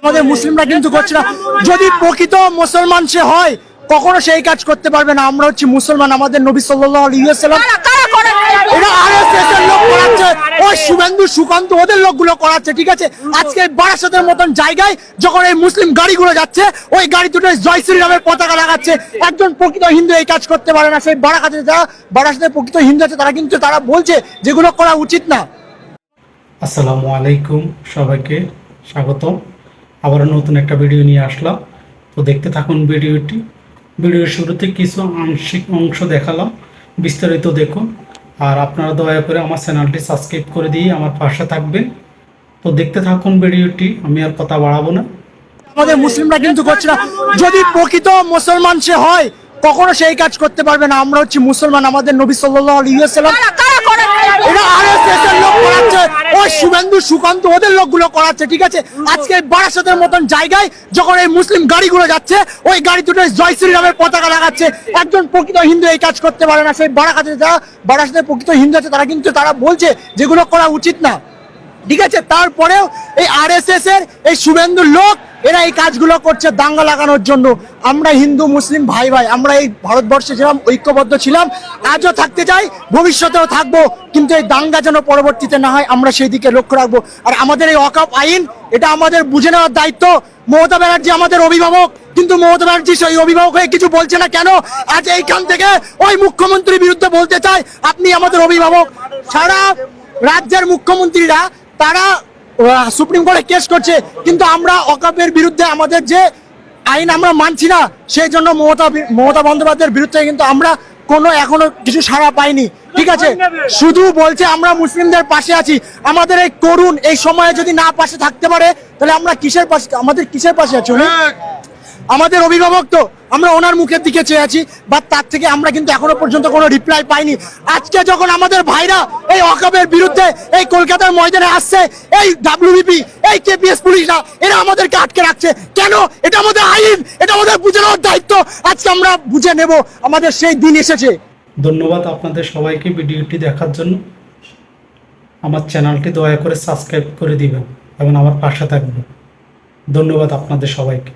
আমাদের মুসলিমরা কিন্তু করছে না। যদি প্রকৃত মুসলমান সে হয় কখনো সেই কাজ করতে পারবে না। আমরা হচ্ছে মুসলমান, আমাদের নবী সাল্লাল্লাহু আলাইহি ওয়াসাল্লাম এটা আরএসএস এর লোক করাচ্ছে, ওই শুভেন্দু সুকান্ত ওদের লোকগুলো করাচ্ছে, ঠিক আছে। আজকে বারাসাতের মতন জায়গায় যখন এই মুসলিম গাড়িগুলো যাচ্ছে, ওই গাড়ি দুটোয় জয় শ্রীরামের পতাকা লাগাচ্ছে। একজন প্রকৃত হিন্দু এই কাজ করতে পারে না। সেই বারাসাতের প্রকৃত হিন্দু আছে তারা কিন্তু তারা বলছে যেগুলো করা উচিত না। আসসালামু আলাইকুম, সবাইকে স্বাগতম। আবারও নতুন একটা ভিডিও নিয়ে আসলাম। তো দেখতে থাকুন ভিডিওটি। ভিডিওর শুরুতে কিছু আংশিক অংশ দেখালাম, বিস্তারিত দেখুন। আর আপনারা দয়া করে আমার চ্যানেলটি সাবস্ক্রাইব করে দিয়ে আমার পাশে থাকবেন। তো দেখতে থাকুন ভিডিওটি, আমি আর কথা বাড়াবো না। আমাদের মুসলিমরা কিন্তু করছে না। যদি প্রকৃত মুসলমান সে হয় কখনো সেই কাজ করতে পারবে না। আমরা হচ্ছে মুসলমান, আমাদের নবী সাল্লাল্লাহু আলাইহি ওয়াসাল্লাম এটা আরএসএস এর লোক করাচ্ছে, ওই শুভেন্দু সুকান্ত ওদের লোকগুলো করাচ্ছে, ঠিক আছে। আজকে বারাসাতের মতন জায়গায় যখন এই মুসলিম গাড়িগুলো যাচ্ছে, ওই গাড়ি দুটোয় জয় শ্রীরামের পতাকা লাগাচ্ছে। একজন প্রকৃত হিন্দু এই কাজ করতে পারে না। সেই বারাসাতের প্রকৃত হিন্দু আছে তারা কিন্তু তারা বলছে যেগুলো করা উচিত না, ঠিক আছে। তারপরেও এই আরএসএস এর এই শুভেন্দুর লোক এরা এই কাজগুলো করছে দাঙ্গা লাগানোর জন্য। আমরা হিন্দু মুসলিম ভাই ভাই, আমরা এই ভারতবর্ষে ছিলাম, ঐক্যবদ্ধ ছিলাম, আজও থাকতে চাই, ভবিষ্যতেও থাকবো। কিন্তু এই দাঙ্গা যেন পরবর্তীতে না হয়, আমরা সেই দিকে লক্ষ্য রাখবো। আর আমাদের এই ওয়াকফ আইন এটা আমাদের বুঝে নেওয়ার দায়িত্ব। মমতা ব্যানার্জি আমাদের অভিভাবক, কিন্তু মমতা ব্যানার্জি সেই অভিভাবক হয়ে কিছু বলছে না কেন? আজ এইখান থেকে ওই মুখ্যমন্ত্রীর বিরুদ্ধে বলতে চাই, আপনি আমাদের অভিভাবক। সারা রাজ্যের মুখ্যমন্ত্রীরা তারা সুপ্রিম কোর্টে কেস করছে, কিন্তু আমরা ওয়াকফের বিরুদ্ধে আমাদের যে আইন আমরা মানছি না, সেই জন্য মমতা বন্দ্যোপাধ্যায়ের বিরুদ্ধে কিন্তু আমরা কোনো এখনো কিছু সাড়া পাইনি, ঠিক আছে। শুধু বলছে আমরা মুসলিমদের পাশে আছি। আমাদের এই করুণ এই সময়ে যদি না পাশে থাকতে পারে তাহলে আমরা কিসের পাশে, আমাদের কিসের পাশে আছি? আমাদের অভিভাবক তো, আমরা ওনার মুখের দিকে চেয়ে আছি, বা তার থেকে আমরা কিন্তু এখনো পর্যন্ত কোনো রিপ্লাই পাইনি। আজকে যখন আমাদের ভাইরা এই ওয়াকফের বিরুদ্ধে এই কলকাতার ময়দানে আসছে, এই ডাব্লিউবিপি এই কেপিএস পুলিশরা এরা আমাদেরকে আটকে রাখছে কেন? এটা আমাদের আইন, এটা আমাদের বুঝে নেওয়ার দায়িত্ব। আজকে আমরা বুঝে নেব, আমাদের সেই দিন এসেছে। ধন্যবাদ আপনাদের সবাইকে ভিডিওটি দেখার জন্য। আমার চ্যানেলটি দয়া করে সাবস্ক্রাইব করে দিবেন এবং আমার পাশে থাকবেন। ধন্যবাদ আপনাদের সবাইকে।